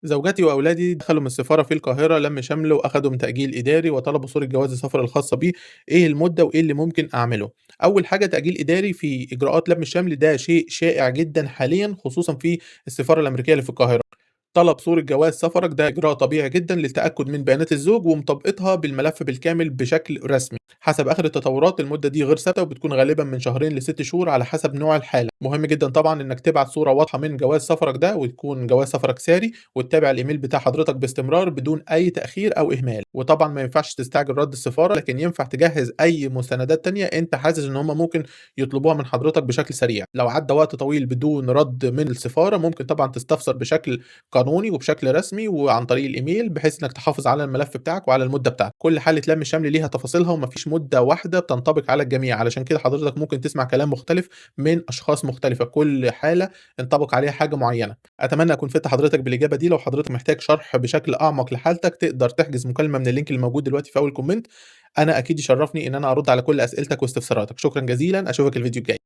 زوجتي وأولادي دخلوا من السفارة في القاهرة لم شمل وأخدوا من تأجيل إداري وطلبوا صورة جواز السفر الخاصة بيه، إيه المدة وإيه اللي ممكن أعمله؟ أول حاجة تأجيل إداري في إجراءات لم الشمل ده شيء شائع جدًا حاليًا خصوصًا في السفارة الأمريكية اللي في القاهرة. طلب صورة جواز سفرك ده إجراء طبيعي جدًا للتأكد من بيانات الزوج ومطابقتها بالملف بالكامل بشكل رسمي. حسب آخر التطورات المدة دي غير ثابتة وبتكون غالبًا من شهرين ل6 شهور على حسب نوع الحالة. مهم جدًا طبعًا إنك تبعت صورة واضحة من جواز سفرك ده وتكون جواز سفرك ساري، وتتابع الإيميل بتاع حضرتك باستمرار بدون أي تأخير أو إهمال. وطبعًا ما ينفعش تستعجل رد السفارة، لكن ينفع تجهّز أي مستندات تانية أنت حاسس إن هم ممكن يطلبوها من حضرتك بشكل سريع. لو عدى وقت طويل بدون رد من السفارة ممكن طبعًا تستفسر بشكل قانوني وبشكل رسمي وعن طريق الإيميل، بحيث إنك تحافظ على الملف بتاعك وعلى المدة بتاعتك. كل حالة لَم شمل ليها تفاصيلها وما فيش مدة واحدة بتنطبق على الجميع، علشان كده حضرتك ممكن تسمع كلام مختلف من أشخاص مختلفة، كل حالة ينطبق عليها حاجة معينة. أتمنى أكون فدت حضرتك بالإجابة دي. لو حضرتك محتاج شرح بشكل أعمق لحالتك تقدر تحجز مكالمة من اللينك اللي موجود دلوقتي في أول كومنت. أنا أكيد يشرفني إن أنا أرد على كل أسئلتك واستفساراتك. شكرًا جزيلًا، أشوفك الفيديو الجاي.